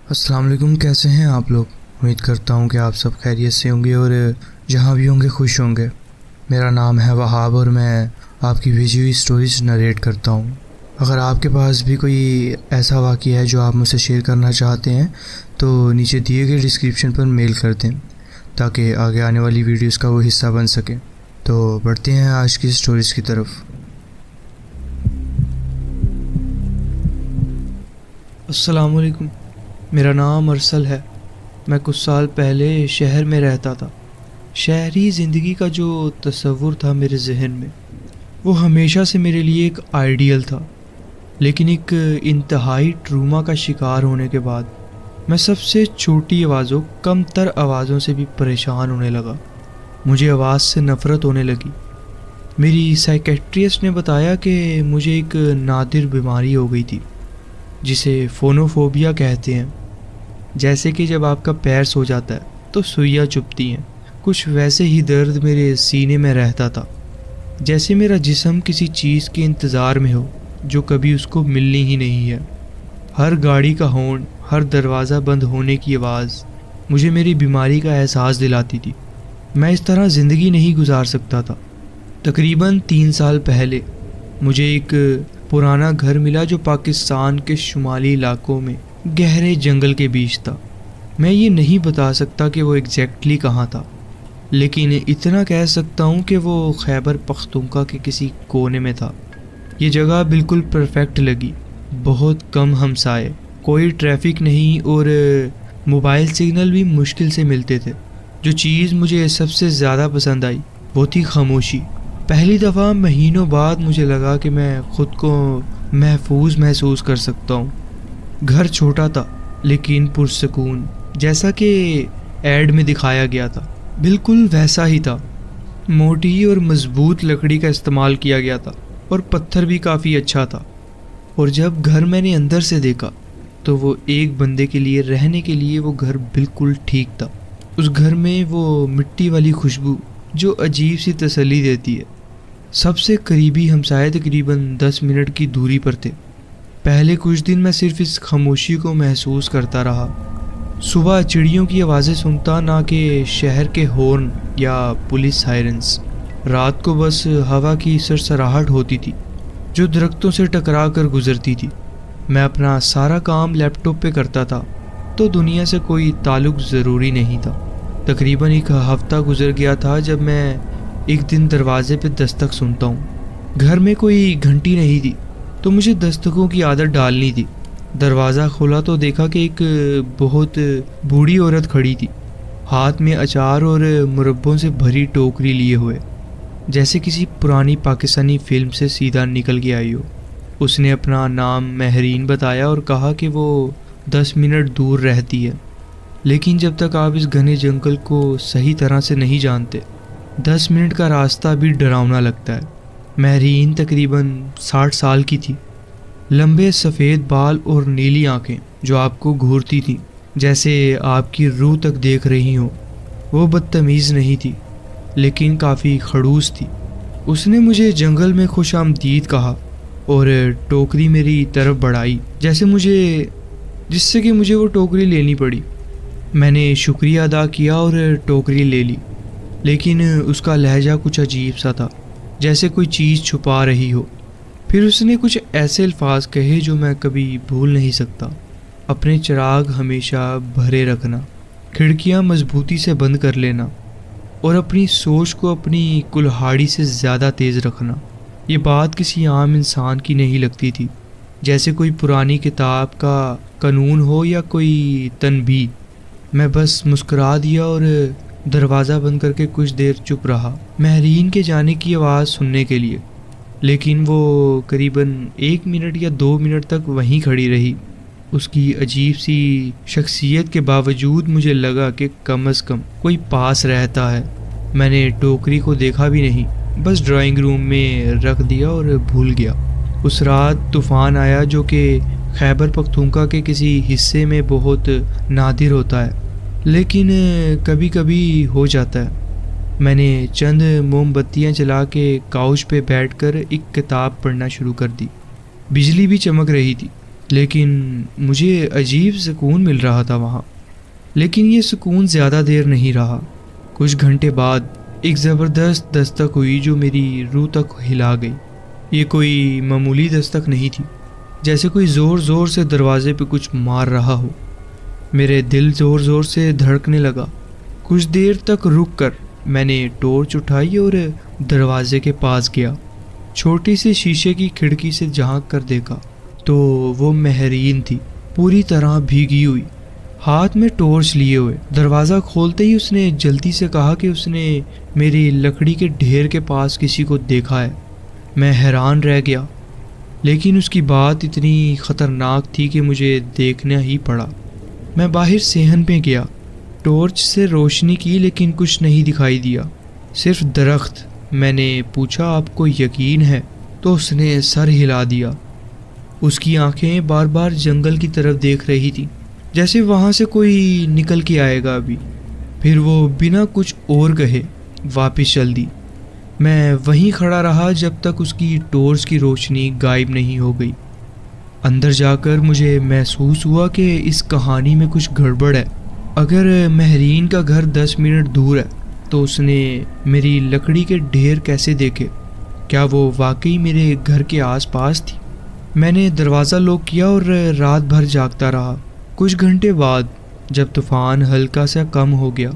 السلام علیکم، کیسے ہیں آپ لوگ؟ امید کرتا ہوں کہ آپ سب خیریت سے ہوں گے اور جہاں بھی ہوں گے خوش ہوں گے۔ میرا نام ہے وہاب اور میں آپ کی بھیجی ہوئی سٹوریز نریٹ کرتا ہوں۔ اگر آپ کے پاس بھی کوئی ایسا واقعہ ہے جو آپ مجھ سے شیئر کرنا چاہتے ہیں تو نیچے دیے گئے ڈسکرپشن پر میل کر دیں تاکہ آگے آنے والی ویڈیوز کا وہ حصہ بن سکے۔ تو بڑھتے ہیں آج کی سٹوریز کی طرف۔ السلام علیکم، میرا نام ارسل ہے۔ میں کچھ سال پہلے شہر میں رہتا تھا۔ شہری زندگی کا جو تصور تھا میرے ذہن میں وہ ہمیشہ سے میرے لیے ایک آئیڈیل تھا، لیکن ایک انتہائی ٹروما کا شکار ہونے کے بعد میں سب سے چھوٹی آوازوں، کم تر آوازوں سے بھی پریشان ہونے لگا۔ مجھے آواز سے نفرت ہونے لگی۔ میری سائیکیٹرسٹ نے بتایا کہ مجھے ایک نادر بیماری ہو گئی تھی جسے فونوفوبیا کہتے ہیں۔ جیسے کہ جب آپ کا پیر سو جاتا ہے تو سوئیاں چبھتی ہیں، کچھ ویسے ہی درد میرے سینے میں رہتا تھا، جیسے میرا جسم کسی چیز کے انتظار میں ہو جو کبھی اس کو ملنی ہی نہیں ہے۔ ہر گاڑی کا ہارن، ہر دروازہ بند ہونے کی آواز مجھے میری بیماری کا احساس دلاتی تھی۔ میں اس طرح زندگی نہیں گزار سکتا تھا۔ تقریباً 3 سال پہلے مجھے ایک پرانا گھر ملا جو پاکستان کے شمالی علاقوں میں گہرے جنگل کے بیچ تھا۔ میں یہ نہیں بتا سکتا کہ وہ ایگزیکٹلی کہاں تھا، لیکن اتنا کہہ سکتا ہوں کہ وہ خیبر پختونخوا کے کسی کونے میں تھا۔ یہ جگہ بالکل پرفیکٹ لگی، بہت کم ہمسائے، کوئی ٹریفک نہیں اور موبائل سگنل بھی مشکل سے ملتے تھے۔ جو چیز مجھے سب سے زیادہ پسند آئی وہ تھی خاموشی۔ پہلی دفعہ مہینوں بعد مجھے لگا کہ میں خود کو محفوظ محسوس کر سکتا ہوں۔ گھر چھوٹا تھا لیکن پرسکون، جیسا کہ ایڈ میں دکھایا گیا تھا، بالکل ویسا ہی تھا۔ موٹی اور مضبوط لکڑی کا استعمال کیا گیا تھا اور پتھر بھی کافی اچھا تھا۔ اور جب گھر میں نے اندر سے دیکھا تو وہ ایک بندے کے لیے رہنے کے لیے وہ گھر بالکل ٹھیک تھا۔ اس گھر میں وہ مٹی والی خوشبو جو عجیب سی تسلی دیتی ہے۔ سب سے قریبی ہمسائے تقریباً 10 منٹ کی دوری پر تھے۔ پہلے کچھ دن میں صرف اس خاموشی کو محسوس کرتا رہا۔ صبح چڑیوں کی آوازیں سنتا، نہ کہ شہر کے ہورن یا پولیس سائرنز۔ رات کو بس ہوا کی سرسراہٹ ہوتی تھی جو درختوں سے ٹکرا کر گزرتی تھی۔ میں اپنا سارا کام لیپ ٹاپ پہ کرتا تھا تو دنیا سے کوئی تعلق ضروری نہیں تھا۔ تقریباً ایک ہفتہ گزر گیا تھا جب میں ایک دن دروازے پہ دستک سنتا ہوں۔ گھر میں کوئی گھنٹی نہیں تھی تو مجھے دستکوں کی عادت ڈالنی تھی۔ دروازہ کھولا تو دیکھا کہ ایک بہت بوڑھی عورت کھڑی تھی، ہاتھ میں اچار اور مربوں سے بھری ٹوکری لیے ہوئے، جیسے کسی پرانی پاکستانی فلم سے سیدھا نکل کے آئی ہو۔ اس نے اپنا نام مہرین بتایا اور کہا کہ وہ 10 منٹ دور رہتی ہے، لیکن جب تک آپ اس گھنے جنگل کو صحیح طرح سے نہیں جانتے 10 منٹ کا راستہ بھی ڈراؤنا لگتا ہے۔ مہرین تقریباً 60 سال کی تھی، لمبے سفید بال اور نیلی آنکھیں جو آپ کو گھورتی تھیں، جیسے آپ کی روح تک دیکھ رہی ہوں۔ وہ بدتمیز نہیں تھی لیکن کافی خڑوس تھی۔ اس نے مجھے جنگل میں خوش آمدید کہا اور ٹوکری میری طرف بڑھائی، جس سے کہ مجھے وہ ٹوکری لینی پڑی۔ میں نے شکریہ ادا کیا اور ٹوکری لے لی، لیکن اس کا لہجہ کچھ عجیب سا تھا، جیسے کوئی چیز چھپا رہی ہو۔ پھر اس نے کچھ ایسے الفاظ کہے جو میں کبھی بھول نہیں سکتا۔ اپنے چراغ ہمیشہ بھرے رکھنا، کھڑکیاں مضبوطی سے بند کر لینا اور اپنی سوچ کو اپنی کلہاڑی سے زیادہ تیز رکھنا۔ یہ بات کسی عام انسان کی نہیں لگتی تھی، جیسے کوئی پرانی کتاب کا قانون ہو یا کوئی تنبیہ۔ میں بس مسکرا دیا اور دروازہ بند کر کے کچھ دیر چپ رہا، مہرین کے جانے کی آواز سننے کے لیے، لیکن وہ قریباً 1 منٹ یا 2 منٹ تک وہیں کھڑی رہی۔ اس کی عجیب سی شخصیت کے باوجود مجھے لگا کہ کم از کم کوئی پاس رہتا ہے۔ میں نے ٹوکری کو دیکھا بھی نہیں، بس ڈرائنگ روم میں رکھ دیا اور بھول گیا۔ اس رات طوفان آیا جو کہ خیبر پختونخوا کے کسی حصے میں بہت نادر ہوتا ہے، لیکن کبھی کبھی ہو جاتا ہے۔ میں نے چند موم بتیاں جلا کے کاؤچ پہ بیٹھ کر ایک کتاب پڑھنا شروع کر دی۔ بجلی بھی چمک رہی تھی لیکن مجھے عجیب سکون مل رہا تھا وہاں۔ لیکن یہ سکون زیادہ دیر نہیں رہا۔ کچھ گھنٹے بعد ایک زبردست دستک ہوئی جو میری روح تک ہلا گئی۔ یہ کوئی معمولی دستک نہیں تھی، جیسے کوئی زور زور سے دروازے پہ کچھ مار رہا ہو۔ میرے دل زور زور سے دھڑکنے لگا۔ کچھ دیر تک رک کر میں نے ٹارچ اٹھائی اور دروازے کے پاس گیا۔ چھوٹی سی شیشے کی کھڑکی سے جھانک کر دیکھا تو وہ مہرین تھی، پوری طرح بھیگی ہوئی، ہاتھ میں ٹارچ لیے ہوئے۔ دروازہ کھولتے ہی اس نے جلدی سے کہا کہ اس نے میری لکڑی کے ڈھیر کے پاس کسی کو دیکھا ہے۔ میں حیران رہ گیا، لیکن اس کی بات اتنی خطرناک تھی کہ مجھے دیکھنا ہی پڑا۔ میں باہر صحن پہ گیا، ٹارچ سے روشنی کی لیکن کچھ نہیں دکھائی دیا، صرف درخت۔ میں نے پوچھا آپ کو یقین ہے؟ تو اس نے سر ہلا دیا۔ اس کی آنکھیں بار بار جنگل کی طرف دیکھ رہی تھی، جیسے وہاں سے کوئی نکل کے آئے گا ابھی۔ پھر وہ بنا کچھ اور کہے واپس چل دی۔ میں وہیں کھڑا رہا جب تک اس کی ٹارچ کی روشنی غائب نہیں ہو گئی۔ اندر جا کر مجھے محسوس ہوا کہ اس کہانی میں کچھ گڑبڑ ہے۔ اگر مہرین کا گھر 10 منٹ دور ہے تو اس نے میری لکڑی کے ڈھیر کیسے دیکھے؟ کیا وہ واقعی میرے گھر کے آس پاس تھی؟ میں نے دروازہ لاک کیا اور رات بھر جاگتا رہا۔ کچھ گھنٹے بعد جب طوفان ہلکا سا کم ہو گیا،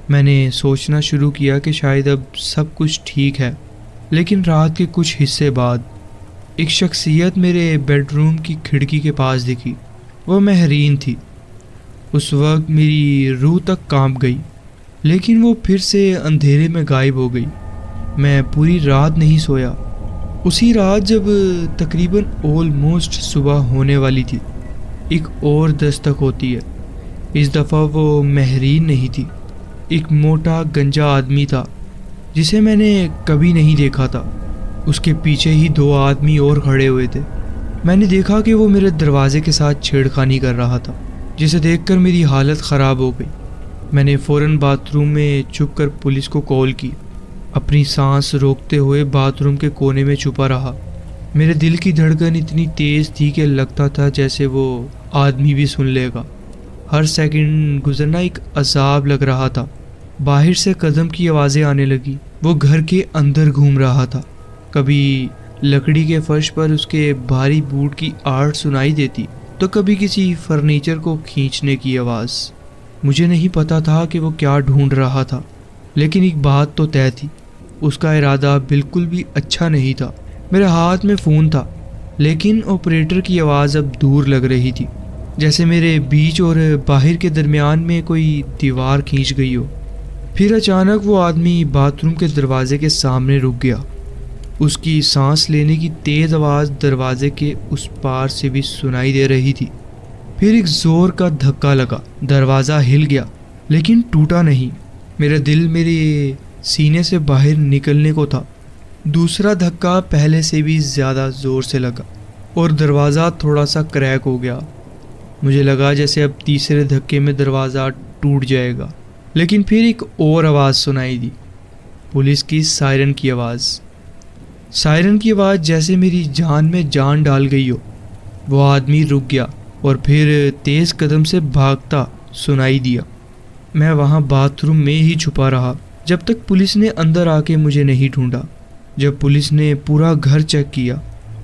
میں نے سوچنا شروع کیا کہ شاید اب سب کچھ ٹھیک ہے۔ لیکن رات کے کچھ حصے بعد ایک شخصیت میرے بیڈ روم کی کھڑکی کے پاس دکھی۔ وہ مہرین تھی۔ اس وقت میری روح تک کانپ گئی، لیکن وہ پھر سے اندھیرے میں غائب ہو گئی۔ میں پوری رات نہیں سویا۔ اسی رات جب تقریباً آلموسٹ صبح ہونے والی تھی، ایک اور دستک ہوتی ہے۔ اس دفعہ وہ مہرین نہیں تھی، ایک موٹا گنجا آدمی تھا جسے میں نے کبھی نہیں دیکھا تھا۔ اس کے پیچھے ہی 2 آدمی اور کھڑے ہوئے تھے۔ میں نے دیکھا کہ وہ میرے دروازے کے ساتھ چھیڑخانی کر رہا تھا، جسے دیکھ کر میری حالت خراب ہو گئی۔ میں نے فوراً باتھ روم میں چھپ کر پولیس کو کال کی۔ اپنی سانس روکتے ہوئے باتھ روم کے کونے میں چھپا رہا۔ میرے دل کی دھڑکن اتنی تیز تھی کہ لگتا تھا جیسے وہ آدمی بھی سن لے گا۔ ہر سیکنڈ گزرنا ایک عذاب لگ رہا تھا۔ باہر سے قدم کی آوازیں آنے لگی۔ وہ گھر کے اندر گھوم رہا تھا۔ کبھی لکڑی کے فرش پر اس کے بھاری بوٹ کی آہٹ سنائی دیتی تو کبھی کسی فرنیچر کو کھینچنے کی آواز۔ مجھے نہیں پتا تھا کہ وہ کیا ڈھونڈ رہا تھا، لیکن ایک بات تو طے تھی، اس کا ارادہ بالکل بھی اچھا نہیں تھا۔ میرے ہاتھ میں فون تھا، لیکن آپریٹر کی آواز اب دور لگ رہی تھی، جیسے میرے بیچ اور باہر کے درمیان میں کوئی دیوار کھینچ گئی ہو۔ پھر اچانک وہ آدمی باتھ روم کے دروازے کے سامنے رک گیا۔ اس کی سانس لینے کی تیز آواز دروازے کے اس پار سے بھی سنائی دے رہی تھی۔ پھر ایک زور کا دھکا لگا، دروازہ ہل گیا لیکن ٹوٹا نہیں۔ میرا دل میرے سینے سے باہر نکلنے کو تھا۔ دوسرا دھکا پہلے سے بھی زیادہ زور سے لگا اور دروازہ تھوڑا سا کریک ہو گیا۔ مجھے لگا جیسے اب تیسرے دھکے میں دروازہ ٹوٹ جائے گا، لیکن پھر ایک اور آواز سنائی دی، پولیس کی سائرن کی آواز۔ سائرن کی آواز جیسے میری جان میں جان ڈال گئی ہو۔ وہ آدمی رک گیا اور پھر تیز قدم سے بھاگتا سنائی دیا۔ میں وہاں باتھ روم میں ہی چھپا رہا جب تک پولیس نے اندر آ کے مجھے نہیں ڈھونڈا۔ جب پولیس نے پورا گھر چیک کیا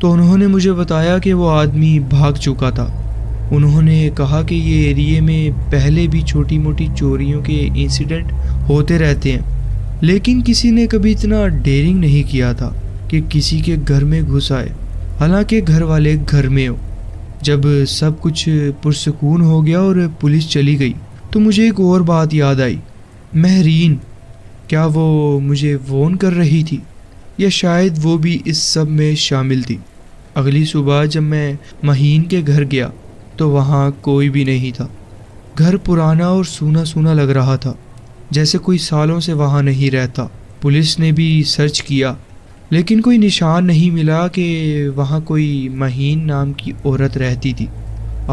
تو انہوں نے مجھے بتایا کہ وہ آدمی بھاگ چکا تھا۔ انہوں نے کہا کہ یہ ایریے میں پہلے بھی چھوٹی موٹی چوریوں کے انسیڈنٹ ہوتے رہتے ہیں، لیکن کسی نے کبھی اتنا ڈیرنگ نہیں کیا تھا کہ کسی کے گھر میں گھس آئے، حالانکہ گھر والے گھر میں ہو۔ جب سب کچھ پرسکون ہو گیا اور پولیس چلی گئی تو مجھے ایک اور بات یاد آئی۔ مہرین، کیا وہ مجھے وارن کر رہی تھی یا شاید وہ بھی اس سب میں شامل تھی؟ اگلی صبح جب میں مہین کے گھر گیا تو وہاں کوئی بھی نہیں تھا۔ گھر پرانا اور سونا سونا لگ رہا تھا، جیسے کوئی سالوں سے وہاں نہیں رہتا۔ پولیس نے بھی سرچ کیا لیکن کوئی نشان نہیں ملا کہ وہاں کوئی مہین نام کی عورت رہتی تھی۔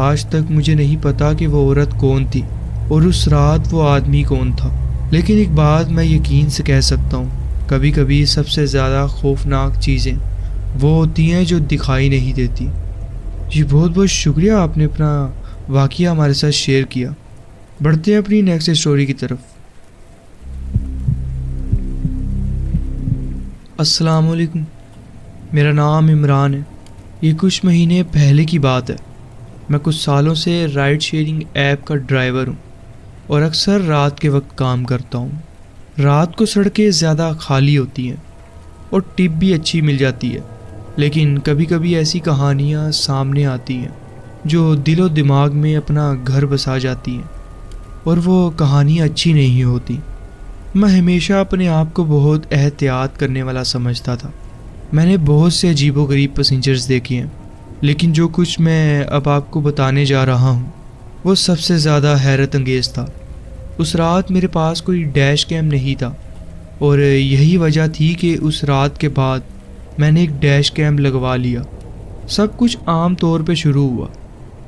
آج تک مجھے نہیں پتا کہ وہ عورت کون تھی اور اس رات وہ آدمی کون تھا، لیکن ایک بات میں یقین سے کہہ سکتا ہوں، کبھی کبھی سب سے زیادہ خوفناک چیزیں وہ ہوتی ہیں جو دکھائی نہیں دیتی۔ جی بہت بہت شکریہ، آپ نے اپنا واقعہ ہمارے ساتھ شیئر کیا۔ بڑھتے ہیں اپنی نیکسٹ اسٹوری کی طرف۔ السلام علیکم، میرا نام عمران ہے۔ یہ کچھ مہینے پہلے کی بات ہے۔ میں کچھ سالوں سے رائڈ شیئرنگ ایپ کا ڈرائیور ہوں اور اکثر رات کے وقت کام کرتا ہوں۔ رات کو سڑکیں زیادہ خالی ہوتی ہیں اور ٹپ بھی اچھی مل جاتی ہے، لیکن کبھی کبھی ایسی کہانیاں سامنے آتی ہیں جو دل و دماغ میں اپنا گھر بسا جاتی ہیں، اور وہ کہانیاں اچھی نہیں ہوتی۔ میں ہمیشہ اپنے آپ کو بہت احتیاط کرنے والا سمجھتا تھا۔ میں نے بہت سے عجیب و غریب پیسنجرز دیکھے ہیں، لیکن جو کچھ میں اب آپ کو بتانے جا رہا ہوں وہ سب سے زیادہ حیرت انگیز تھا۔ اس رات میرے پاس کوئی ڈیش کیم نہیں تھا، اور یہی وجہ تھی کہ اس رات کے بعد میں نے ایک ڈیش کیم لگوا لیا۔ سب کچھ عام طور پہ شروع ہوا،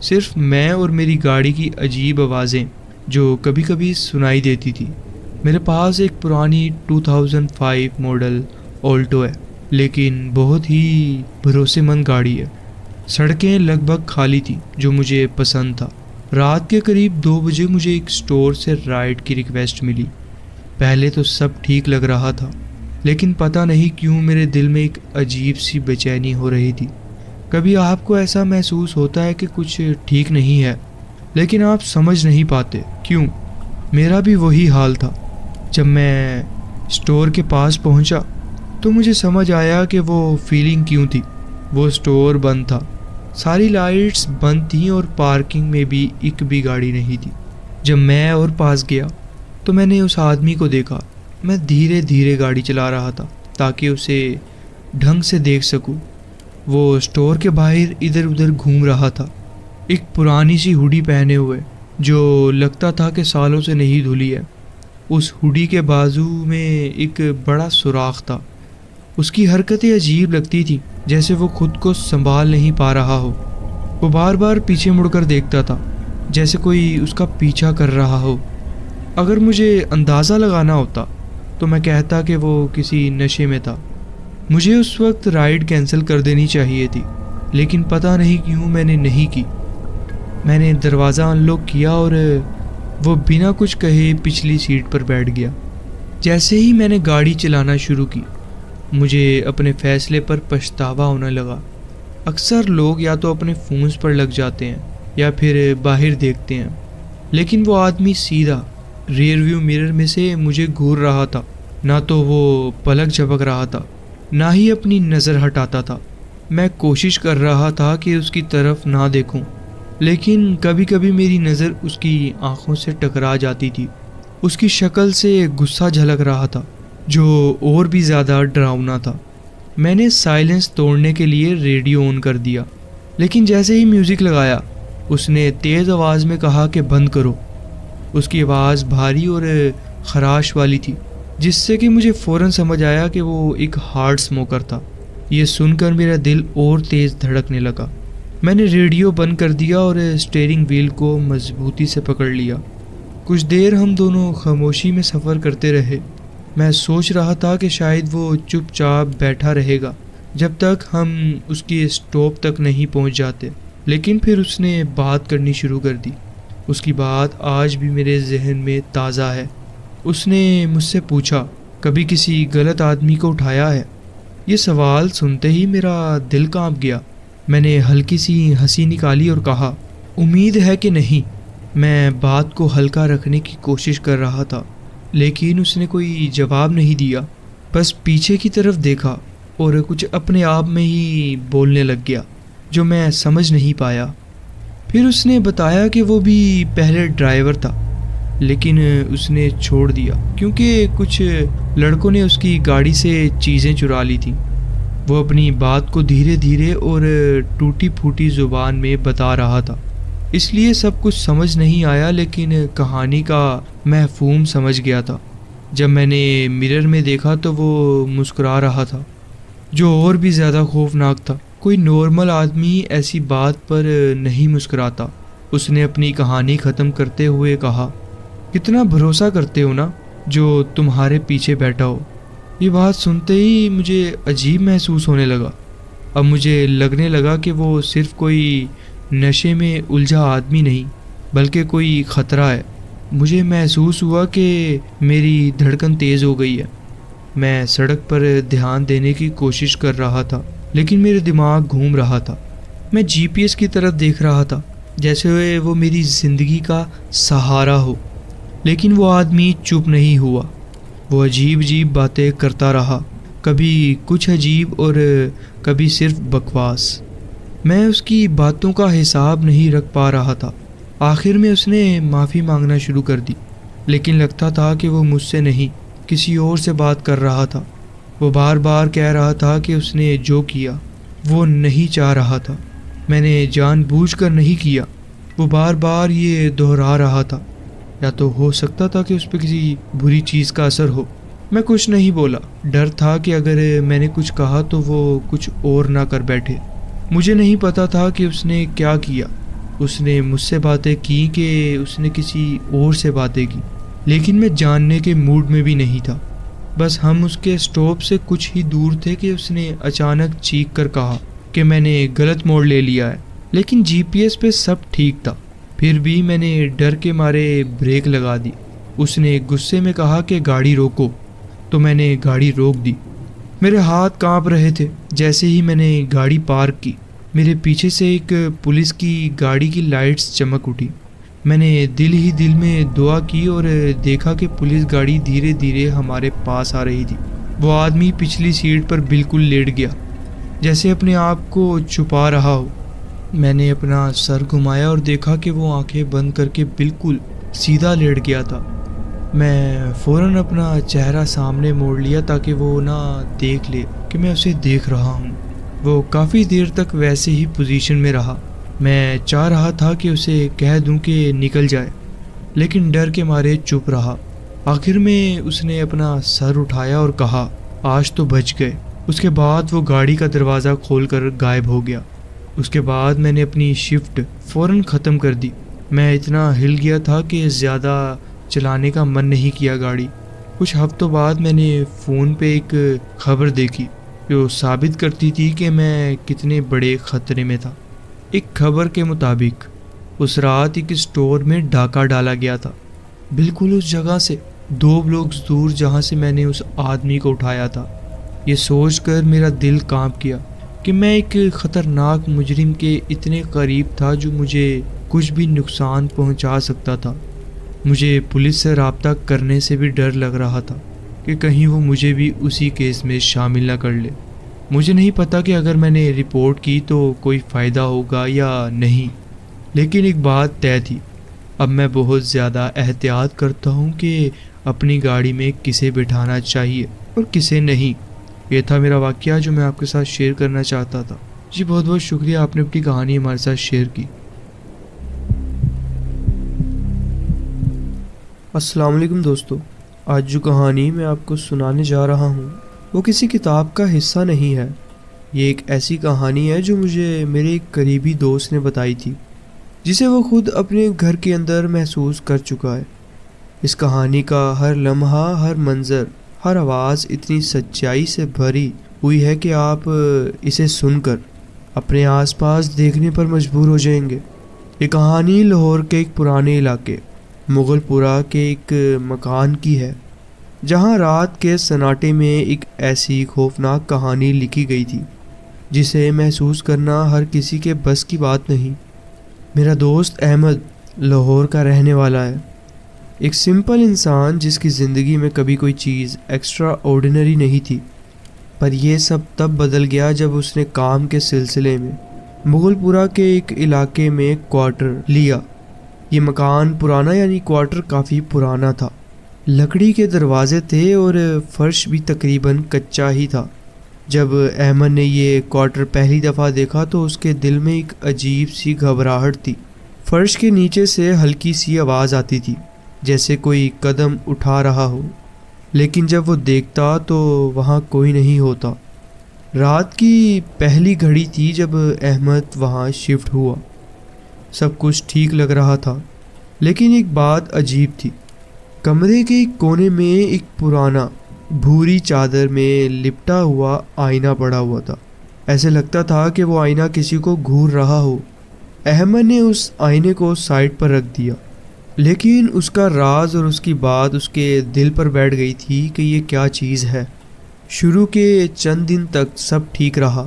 صرف میں اور میری گاڑی کی عجیب آوازیں جو کبھی کبھی سنائی دیتی تھی۔ میرے پاس ایک پرانی 2005 ماڈل آلٹو ہے، لیکن بہت ہی بھروسے مند گاڑی ہے۔ سڑکیں لگ بھگ خالی تھیں، جو مجھے پسند تھا۔ رات کے قریب 2 بجے مجھے ایک سٹور سے رائڈ کی ریکویسٹ ملی۔ پہلے تو سب ٹھیک لگ رہا تھا، لیکن پتہ نہیں کیوں میرے دل میں ایک عجیب سی بے چینی ہو رہی تھی۔ کبھی آپ کو ایسا محسوس ہوتا ہے کہ کچھ ٹھیک نہیں ہے، لیکن آپ سمجھ نہیں پاتے کیوں۔ میرا بھی وہی حال تھا۔ جب میں سٹور کے پاس پہنچا تو مجھے سمجھ آیا کہ وہ فیلنگ کیوں تھی۔ وہ سٹور بند تھا، ساری لائٹس بند تھیں اور پارکنگ میں بھی ایک بھی گاڑی نہیں تھی۔ جب میں اور پاس گیا تو میں نے اس آدمی کو دیکھا۔ میں دھیرے دھیرے گاڑی چلا رہا تھا تاکہ اسے ڈھنگ سے دیکھ سکوں۔ وہ سٹور کے باہر ادھر ادھر گھوم رہا تھا، ایک پرانی سی ہوڈی پہنے ہوئے جو لگتا تھا کہ سالوں سے نہیں دھلی ہے۔ اس ہوڈی کے بازو میں ایک بڑا سوراخ تھا۔ اس کی حرکتیں عجیب لگتی تھیں، جیسے وہ خود کو سنبھال نہیں پا رہا ہو۔ وہ بار بار پیچھے مڑ کر دیکھتا تھا، جیسے کوئی اس کا پیچھا کر رہا ہو۔ اگر مجھے اندازہ لگانا ہوتا تو میں کہتا کہ وہ کسی نشے میں تھا۔ مجھے اس وقت رائڈ کینسل کر دینی چاہیے تھی، لیکن پتہ نہیں کیوں میں نے نہیں کی۔ میں نے دروازہ انلاک کیا اور وہ بنا کچھ کہے پچھلی سیٹ پر بیٹھ گیا۔ جیسے ہی میں نے گاڑی چلانا شروع کی، مجھے اپنے فیصلے پر پچھتاوا ہونے لگا۔ اکثر لوگ یا تو اپنے فونز پر لگ جاتے ہیں یا پھر باہر دیکھتے ہیں، لیکن وہ آدمی سیدھا ریئر ویو مرر میں سے مجھے گھور رہا تھا۔ نہ تو وہ پلک جھپک رہا تھا، نہ ہی اپنی نظر ہٹاتا تھا۔ میں کوشش کر رہا تھا کہ اس کی طرف نہ دیکھوں، لیکن کبھی کبھی میری نظر اس کی آنکھوں سے ٹکرا جاتی تھی۔ اس کی شکل سے غصہ جھلک رہا تھا، جو اور بھی زیادہ ڈراؤنا تھا۔ میں نے سائلنس توڑنے کے لیے ریڈیو آن کر دیا، لیکن جیسے ہی میوزک لگایا اس نے تیز آواز میں کہا کہ بند کرو۔ اس کی آواز بھاری اور خراش والی تھی، جس سے کہ مجھے فوراً سمجھ آیا کہ وہ ایک ہارڈ اسموکر تھا۔ یہ سن کر میرا دل اور تیز دھڑکنے لگا۔ میں نے ریڈیو بند کر دیا اور اسٹیئرنگ وہیل کو مضبوطی سے پکڑ لیا۔ کچھ دیر ہم دونوں خاموشی میں سفر کرتے رہے۔ میں سوچ رہا تھا کہ شاید وہ چپ چاپ بیٹھا رہے گا جب تک ہم اس کی اسٹاپ تک نہیں پہنچ جاتے، لیکن پھر اس نے بات کرنی شروع کر دی۔ اس کی بات آج بھی میرے ذہن میں تازہ ہے۔ اس نے مجھ سے پوچھا، کبھی کسی غلط آدمی کو اٹھایا ہے؟ یہ سوال سنتے ہی میرا دل کانپ گیا۔ میں نے ہلکی سی ہنسی نکالی اور کہا، امید ہے کہ نہیں۔ میں بات کو ہلکا رکھنے کی کوشش کر رہا تھا، لیکن اس نے کوئی جواب نہیں دیا، بس پیچھے کی طرف دیکھا اور کچھ اپنے آپ میں ہی بولنے لگ گیا جو میں سمجھ نہیں پایا۔ پھر اس نے بتایا کہ وہ بھی پہلے ڈرائیور تھا، لیکن اس نے چھوڑ دیا کیونکہ کچھ لڑکوں نے اس کی گاڑی سے چیزیں چرا لی تھیں۔ وہ اپنی بات کو دھیرے دھیرے اور ٹوٹی پھوٹی زبان میں بتا رہا تھا، اس لیے سب کچھ سمجھ نہیں آیا، لیکن کہانی کا مفہوم سمجھ گیا تھا۔ جب میں نے مرر میں دیکھا تو وہ مسکرا رہا تھا، جو اور بھی زیادہ خوفناک تھا۔ کوئی نارمل آدمی ایسی بات پر نہیں مسکراتا۔ اس نے اپنی کہانی ختم کرتے ہوئے کہا، کتنا بھروسہ کرتے ہو نا جو تمہارے پیچھے بیٹھا ہو۔ یہ بات سنتے ہی مجھے عجیب محسوس ہونے لگا۔ اب مجھے لگنے لگا کہ وہ صرف کوئی نشے میں الجھا آدمی نہیں بلکہ کوئی خطرہ ہے۔ مجھے محسوس ہوا کہ میری دھڑکن تیز ہو گئی ہے۔ میں سڑک پر دھیان دینے کی کوشش کر رہا تھا لیکن میرے دماغ گھوم رہا تھا۔ میں جی پی ایس کی طرف دیکھ رہا تھا جیسے وہ میری زندگی کا سہارا ہو، لیکن وہ آدمی چپ نہیں ہوا۔ وہ عجیب عجیب باتیں کرتا رہا، کبھی کچھ عجیب اور کبھی صرف بکواس۔ میں اس کی باتوں کا حساب نہیں رکھ پا رہا تھا۔ آخر میں اس نے معافی مانگنا شروع کر دی، لیکن لگتا تھا کہ وہ مجھ سے نہیں کسی اور سے بات کر رہا تھا۔ وہ بار بار کہہ رہا تھا کہ اس نے جو کیا وہ نہیں چاہ رہا تھا، میں نے جان بوجھ کر نہیں کیا۔ وہ بار بار یہ دہرا رہا تھا، یا تو ہو سکتا تھا کہ اس پہ کسی بری چیز کا اثر ہو۔ میں کچھ نہیں بولا، ڈر تھا کہ اگر میں نے کچھ کہا تو وہ کچھ اور نہ کر بیٹھے۔ مجھے نہیں پتا تھا کہ اس نے کیا کیا۔ اس نے مجھ سے باتیں کی کہ اس نے کسی اور سے باتیں کی، لیکن میں جاننے کے موڈ میں بھی نہیں تھا۔ بس ہم اس کے سٹاپ سے کچھ ہی دور تھے کہ اس نے اچانک چیخ کر کہا کہ میں نے غلط موڑ لے لیا ہے، لیکن جی پی ایس پہ سب ٹھیک تھا۔ پھر بھی میں نے ڈر کے مارے بریک لگا دی۔ اس نے غصے میں کہا کہ گاڑی روکو، تو میں نے گاڑی روک دی۔ میرے ہاتھ کانپ رہے تھے۔ جیسے ہی میں نے گاڑی پارک کی، میرے پیچھے سے ایک پولیس کی گاڑی کی لائٹس چمک اٹھی۔ میں نے دل ہی دل میں دعا کی اور دیکھا کہ پولیس گاڑی دھیرے دھیرے ہمارے پاس آ رہی تھی۔ وہ آدمی پچھلی سیٹ پر بالکل لیٹ گیا، جیسے اپنے آپ کو چھپا رہا ہو۔ میں نے اپنا سر گھمایا اور دیکھا کہ وہ آنکھیں بند کر کے بالکل سیدھا لیٹ گیا تھا۔ میں فوراً اپنا چہرہ سامنے موڑ لیا تاکہ وہ نہ دیکھ لے کہ میں اسے دیکھ رہا ہوں۔ وہ کافی دیر تک ویسے ہی پوزیشن میں رہا۔ میں چاہ رہا تھا کہ اسے کہہ دوں کہ نکل جائے، لیکن ڈر کے مارے چپ رہا۔ آخر میں اس نے اپنا سر اٹھایا اور کہا، آج تو بچ گئے۔ اس کے بعد وہ گاڑی کا دروازہ کھول کر غائب ہو گیا۔ اس کے بعد میں نے اپنی شفٹ فوراً ختم کر دی۔ میں اتنا ہل گیا تھا کہ زیادہ چلانے کا من نہیں کیا گاڑی۔ کچھ ہفتوں بعد میں نے فون پہ ایک خبر دیکھی جو ثابت کرتی تھی کہ میں کتنے بڑے خطرے میں تھا۔ ایک خبر کے مطابق اس رات ایک اسٹور میں ڈاکہ ڈالا گیا تھا، بالکل اس جگہ سے 2 بلاکس دور جہاں سے میں نے اس آدمی کو اٹھایا تھا۔ یہ سوچ کر میرا دل کانپ گیا کہ میں ایک خطرناک مجرم کے اتنے قریب تھا جو مجھے کچھ بھی نقصان پہنچا سکتا تھا۔ مجھے پولیس سے رابطہ کرنے سے بھی ڈر لگ رہا تھا کہ کہیں وہ مجھے بھی اسی کیس میں شامل نہ کر لے۔ مجھے نہیں پتا کہ اگر میں نے رپورٹ کی تو کوئی فائدہ ہوگا یا نہیں، لیکن ایک بات طے تھی، اب میں بہت زیادہ احتیاط کرتا ہوں کہ اپنی گاڑی میں کسے بٹھانا چاہیے اور کسے نہیں۔ یہ تھا میرا واقعہ جو میں آپ کے ساتھ شیئر کرنا چاہتا تھا۔ جی بہت بہت شکریہ، آپ نے اپنی کہانی ہمارے ساتھ شیئر کی۔ السلام علیکم دوستو، آج جو کہانی میں آپ کو سنانے جا رہا ہوں وہ کسی کتاب کا حصہ نہیں ہے۔ یہ ایک ایسی کہانی ہے جو مجھے میرے ایک قریبی دوست نے بتائی تھی، جسے وہ خود اپنے گھر کے اندر محسوس کر چکا ہے۔ اس کہانی کا ہر لمحہ، ہر منظر، ہر آواز اتنی سچائی سے بھری ہوئی ہے کہ آپ اسے سن کر اپنے آس پاس دیکھنے پر مجبور ہو جائیں گے۔ یہ کہانی لاہور کے ایک پرانے علاقے مغل پورہ کے ایک مکان کی ہے، جہاں رات کے سناٹے میں ایک ایسی خوفناک کہانی لکھی گئی تھی جسے محسوس کرنا ہر کسی کے بس کی بات نہیں۔ میرا دوست احمد لاہور کا رہنے والا ہے، ایک سمپل انسان جس کی زندگی میں کبھی کوئی چیز ایکسٹرا آرڈینری نہیں تھی، پر یہ سب تب بدل گیا جب اس نے کام کے سلسلے میں مغل پورہ کے ایک علاقے میں کوارٹر لیا۔ یہ مکان پرانا، یعنی کوارٹر کافی پرانا تھا، لکڑی کے دروازے تھے اور فرش بھی تقریباً کچا ہی تھا۔ جب احمد نے یہ کوارٹر پہلی دفعہ دیکھا تو اس کے دل میں ایک عجیب سی گھبراہٹ تھی۔ فرش کے نیچے سے ہلکی سی آواز آتی تھی جیسے کوئی قدم اٹھا رہا ہو، لیکن جب وہ دیکھتا تو وہاں کوئی نہیں ہوتا۔ رات کی پہلی گھڑی تھی جب احمد وہاں شفٹ ہوا۔ سب کچھ ٹھیک لگ رہا تھا، لیکن ایک بات عجیب تھی۔ کمرے کے ایک کونے میں ایک پرانا بھوری چادر میں لپٹا ہوا آئینہ پڑا ہوا تھا۔ ایسے لگتا تھا کہ وہ آئینہ کسی کو گھور رہا ہو۔ احمد نے اس آئینے کو سائڈ پر رکھ دیا، لیکن اس کا راز اور اس کی بات اس کے دل پر بیٹھ گئی تھی کہ یہ کیا چیز ہے۔ شروع کے چند دن تک سب ٹھیک رہا۔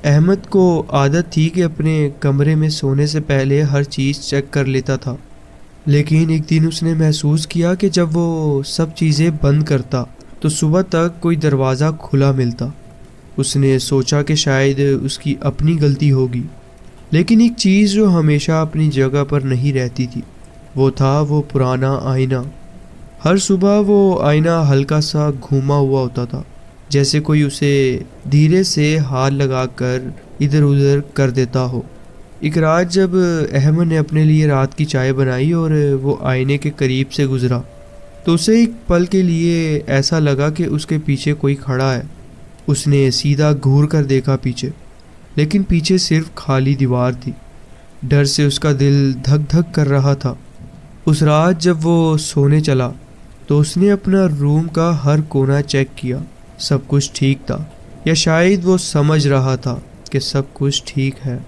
احمد کو عادت تھی کہ اپنے کمرے میں سونے سے پہلے ہر چیز چیک کر لیتا تھا، لیکن ایک دن اس نے محسوس کیا کہ جب وہ سب چیزیں بند کرتا تو صبح تک کوئی دروازہ کھلا ملتا۔ اس نے سوچا کہ شاید اس کی اپنی غلطی ہوگی، لیکن ایک چیز جو ہمیشہ اپنی جگہ پر نہیں رہتی تھی وہ تھا وہ پرانا آئینہ۔ ہر صبح وہ آئینہ ہلکا سا گھوما ہوا ہوتا تھا، جیسے کوئی اسے دھیرے سے ہاتھ لگا کر ادھر ادھر کر دیتا ہو۔ ایک رات جب احمد نے اپنے لیے رات کی چائے بنائی اور وہ آئینے کے قریب سے گزرا تو اسے ایک پل کے لیے ایسا لگا کہ اس کے پیچھے کوئی کھڑا ہے۔ اس نے سیدھا گھور کر دیکھا پیچھے، لیکن پیچھے صرف خالی دیوار تھی۔ ڈر سے اس کا دل دھک دھک کر رہا تھا۔ اس رات جب وہ سونے چلا تو اس نے اپنا روم کا ہر کونا چیک کیا، سب کچھ ٹھیک تھا، یا شاید وہ سمجھ رہا تھا کہ سب کچھ ٹھیک ہے۔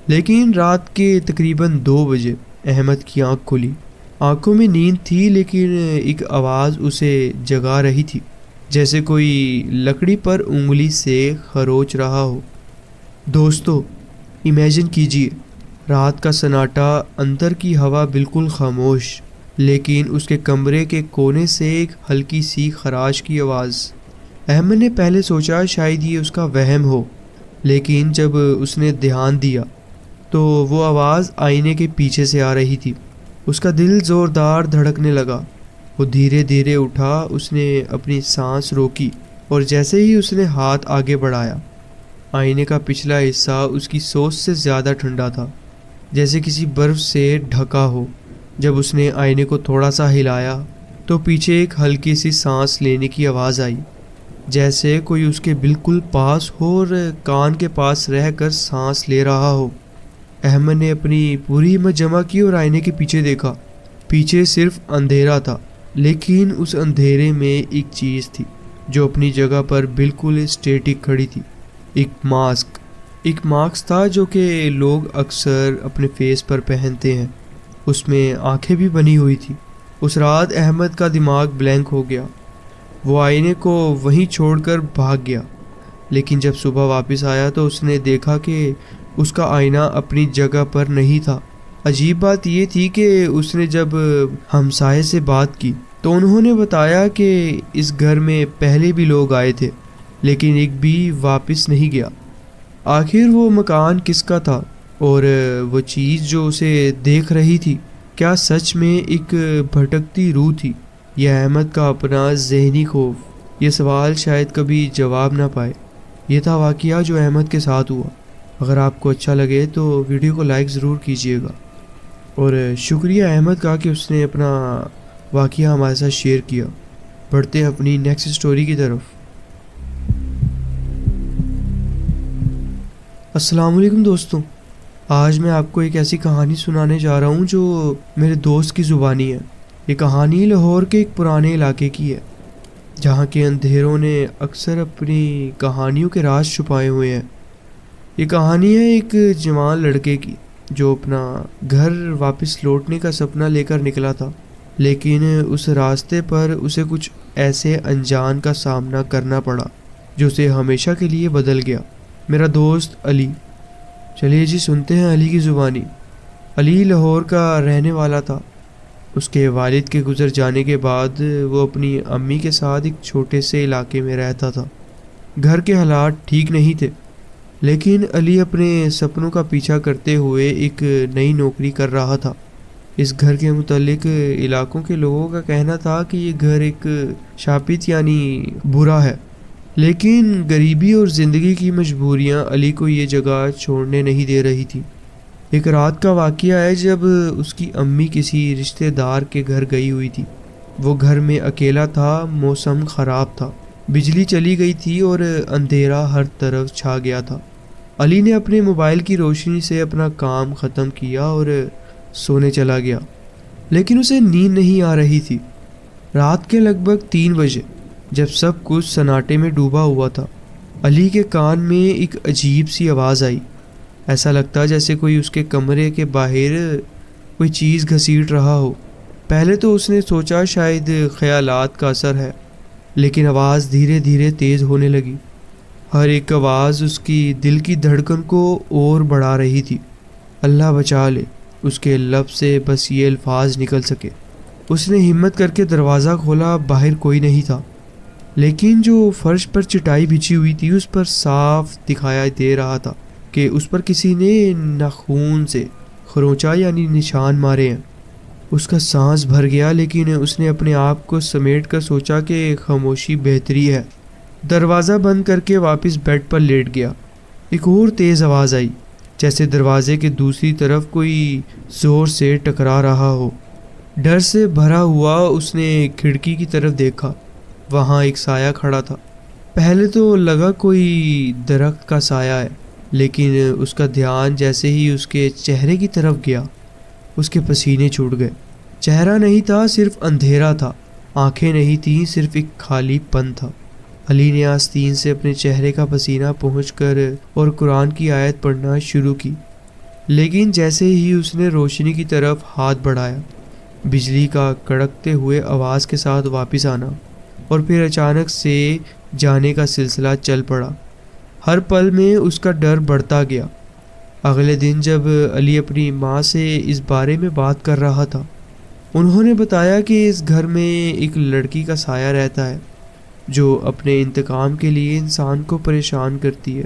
لیکن رات کے تقریباً 2 بجے احمد کی آنکھ کھلی۔ آنکھوں میں نیند تھی، لیکن ایک آواز اسے جگا رہی تھی، جیسے کوئی لکڑی پر انگلی سے خروچ رہا ہو۔ دوستو، امیجن کیجئے، رات کا سناٹا، اندر کی ہوا بالکل خاموش، لیکن اس کے کمرے کے کونے سے ایک ہلکی سی خراش کی آواز۔ احمد نے پہلے سوچا شاید یہ اس کا وہم ہو، لیکن جب اس نے دھیان دیا تو وہ آواز آئینے کے پیچھے سے آ رہی تھی۔ اس کا دل زوردار دھڑکنے لگا۔ وہ دھیرے دھیرے اٹھا، اس نے اپنی سانس روکی، اور جیسے ہی اس نے ہاتھ آگے بڑھایا، آئینے کا پچھلا حصہ اس کی سوچ سے زیادہ ٹھنڈا تھا، جیسے کسی برف سے ڈھکا ہو۔ جب اس نے آئینے کو تھوڑا سا ہلایا تو پیچھے ایک ہلکی سی سانس لینے کی آواز آئی، جیسے کوئی اس کے بالکل پاس ہو اور کان کے پاس رہ کر سانس لے رہا ہو۔ احمد نے اپنی پوری ہمت جمع کی اور آئینے کے پیچھے دیکھا۔ پیچھے صرف اندھیرا تھا، لیکن اس اندھیرے میں ایک چیز تھی جو اپنی جگہ پر بالکل اسٹیٹک کھڑی تھی۔ ایک ماسک تھا جو کہ لوگ اکثر اپنے فیس پر پہنتے ہیں۔ اس میں آنکھیں بھی بنی ہوئی تھی۔ اس رات احمد کا دماغ بلینک ہو گیا۔ وہ آئینے کو وہیں چھوڑ کر بھاگ گیا، لیکن جب صبح واپس آیا تو اس نے دیکھا کہ اس کا آئینہ اپنی جگہ پر نہیں تھا۔ عجیب بات یہ تھی کہ اس نے جب ہمسائے سے بات کی تو انہوں نے بتایا کہ اس گھر میں پہلے بھی لوگ آئے تھے، لیکن ایک بھی واپس نہیں گیا۔ آخر وہ مکان کس کا تھا، اور وہ چیز جو اسے دیکھ رہی تھی کیا سچ میں ایک بھٹکتی روح تھی، یا احمد کا اپنا ذہنی خوف؟ یہ سوال شاید کبھی جواب نہ پائے۔ یہ تھا واقعہ جو احمد کے ساتھ ہوا۔ اگر آپ کو اچھا لگے تو ویڈیو کو لائک ضرور کیجیے گا، اور شکریہ احمد کا کہ اس نے اپنا واقعہ ہمارے ساتھ شیئر کیا۔ بڑھتے ہیں اپنی نیکسٹ سٹوری کی طرف۔ السلام علیکم دوستوں، آج میں آپ کو ایک ایسی کہانی سنانے جا رہا ہوں جو میرے دوست کی زبانی ہے۔ یہ کہانی لاہور کے ایک پرانے علاقے کی ہے، جہاں کے اندھیروں نے اکثر اپنی کہانیوں کے راز چھپائے ہوئے ہیں۔ یہ کہانی ہے ایک جوان لڑکے کی جو اپنا گھر واپس لوٹنے کا سپنا لے کر نکلا تھا، لیکن اس راستے پر اسے کچھ ایسے انجان کا سامنا کرنا پڑا جو اسے ہمیشہ کے لیے بدل گیا۔ میرا دوست علی، چلیے جی سنتے ہیں علی کی زبانی۔ علی لاہور کا رہنے والا تھا۔ اس کے والد کے گزر جانے کے بعد وہ اپنی امی کے ساتھ ایک چھوٹے سے علاقے میں رہتا تھا۔ گھر کے حالات ٹھیک نہیں تھے، لیکن علی اپنے سپنوں کا پیچھا کرتے ہوئے ایک نئی نوکری کر رہا تھا۔ اس گھر کے متعلق علاقوں کے لوگوں کا کہنا تھا کہ یہ گھر ایک شاپت یعنی برا ہے، لیکن غریبی اور زندگی کی مجبوریاں علی کو یہ جگہ چھوڑنے نہیں دے رہی تھی۔ ایک رات کا واقعہ ہے جب اس کی امی کسی رشتہ دار کے گھر گئی ہوئی تھی۔ وہ گھر میں اکیلا تھا، موسم خراب تھا، بجلی چلی گئی تھی اور اندھیرا ہر طرف چھا گیا تھا۔ علی نے اپنے موبائل کی روشنی سے اپنا کام ختم کیا اور سونے چلا گیا، لیکن اسے نیند نہیں آ رہی تھی۔ رات کے لگ بھگ 3 بجے جب سب کچھ سناٹے میں ڈوبا ہوا تھا، علی کے کان میں ایک عجیب سی آواز آئی، ایسا لگتا جیسے کوئی اس کے کمرے کے باہر کوئی چیز گھسیٹ رہا ہو۔ پہلے تو اس نے سوچا شاید خیالات کا اثر ہے، لیکن آواز دھیرے دھیرے تیز ہونے لگی۔ ہر ایک آواز اس کی دل کی دھڑکن کو اور بڑھا رہی تھی۔ اللہ بچا لے، اس کے لب سے بس یہ الفاظ نکل سکے۔ اس نے ہمت کر کے دروازہ کھولا، باہر کوئی نہیں تھا، لیکن جو فرش پر چٹائی بچھی ہوئی تھی اس پر صاف دکھائی دے رہا تھا کہ اس پر کسی نے ناخون سے خروچا یعنی نشان مارے ہیں۔ اس کا سانس بھر گیا، لیکن اس نے اپنے آپ کو سمیٹ کر سوچا کہ خاموشی بہتری ہے۔ دروازہ بند کر کے واپس بیڈ پر لیٹ گیا۔ ایک اور تیز آواز آئی، جیسے دروازے کے دوسری طرف کوئی زور سے ٹکرا رہا ہو۔ ڈر سے بھرا ہوا اس نے کھڑکی کی طرف دیکھا، وہاں ایک سایہ کھڑا تھا۔ پہلے تو لگا کوئی درخت کا سایہ ہے، لیکن اس کا دھیان جیسے ہی اس کے چہرے کی طرف گیا، اس کے پسینے چھوٹ گئے۔ چہرہ نہیں تھا، صرف اندھیرا تھا، آنکھیں نہیں تھیں، صرف ایک خالی پن تھا۔ علی نے آستین سے اپنے چہرے کا پسینہ پہنچ کر اور قرآن کی آیت پڑھنا شروع کی، لیکن جیسے ہی اس نے روشنی کی طرف ہاتھ بڑھایا، بجلی کا کڑکتے ہوئے آواز کے ساتھ واپس آنا اور پھر اچانک سے جانے کا سلسلہ چل پڑا۔ ہر پل میں اس کا ڈر بڑھتا گیا۔ اگلے دن جب علی اپنی ماں سے اس بارے میں بات کر رہا تھا، انہوں نے بتایا کہ اس گھر میں ایک لڑکی کا سایہ رہتا ہے جو اپنے انتقام کے لیے انسان کو پریشان کرتی ہے۔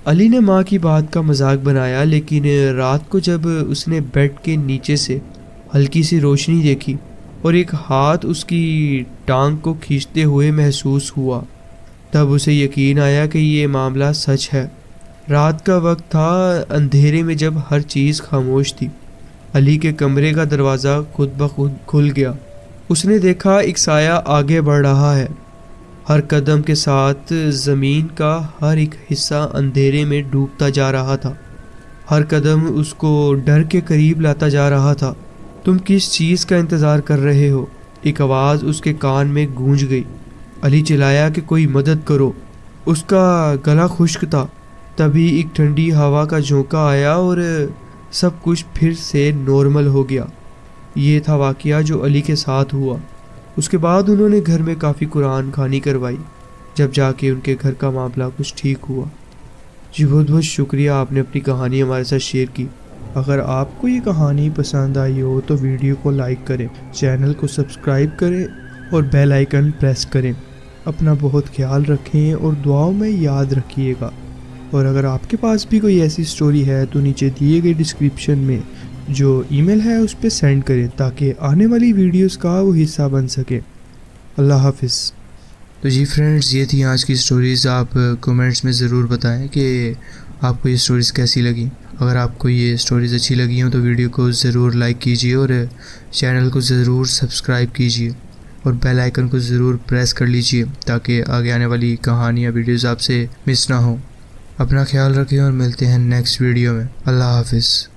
علی نے ماں کی بات کا مذاق بنایا، لیکن رات کو جب اس نے بیڈ کے نیچے سے ہلکی سی روشنی دیکھی اور ایک ہاتھ اس کی ٹانگ کو کھینچتے ہوئے محسوس ہوا، تب اسے یقین آیا کہ یہ معاملہ سچ ہے۔ رات کا وقت تھا، اندھیرے میں جب ہر چیز خاموش تھی، علی کے کمرے کا دروازہ خود بخود کھل گیا۔ اس نے دیکھا ایک سایہ آگے بڑھ رہا ہے، ہر قدم کے ساتھ زمین کا ہر ایک حصہ اندھیرے میں ڈوبتا جا رہا تھا، ہر قدم اس کو ڈر کے قریب لاتا جا رہا تھا۔ تم کس چیز کا انتظار کر رہے ہو؟ ایک آواز اس کے کان میں گونج گئی۔ علی چلایا کہ کوئی مدد کرو، اس کا گلا خشک تھا۔ تبھی ایک ٹھنڈی ہوا کا جھونکا آیا اور سب کچھ پھر سے نارمل ہو گیا۔ یہ تھا واقعہ جو علی کے ساتھ ہوا۔ اس کے بعد انہوں نے گھر میں کافی قرآن خوانی کروائی، جب جا کے ان کے گھر کا معاملہ کچھ ٹھیک ہوا۔ جی بہت بہت شکریہ، آپ نے اپنی کہانی ہمارے ساتھ شیئر کی۔ اگر آپ کو یہ کہانی پسند آئی ہو تو ویڈیو کو لائک کریں، چینل کو سبسکرائب کریں اور بیل آئیکن پریس کریں۔ اپنا بہت خیال رکھیں اور دعاؤں میں یاد رکھیے گا۔ اور اگر آپ کے پاس بھی کوئی ایسی سٹوری ہے تو نیچے دیے گئے ڈسکرپشن میں جو ای میل ہے اس پہ سینڈ کریں تاکہ آنے والی ویڈیوز کا وہ حصہ بن سکے۔ اللہ حافظ۔ تو جی فرینڈز، یہ تھی آج کی سٹوریز۔ آپ کومنٹس میں ضرور بتائیں کہ آپ کو یہ سٹوریز کیسی لگیں۔ اگر آپ کو یہ سٹوریز اچھی لگی ہوں تو ویڈیو کو ضرور لائک کیجیے اور چینل کو ضرور سبسکرائب کیجیے اور بیل آئیکن کو ضرور پریس کر لیجیے تاکہ آگے آنے والی کہانیاں ویڈیوز آپ سے مس نہ ہوں۔ اپنا خیال رکھیں اور ملتے ہیں نیکسٹ ویڈیو میں۔ اللہ حافظ۔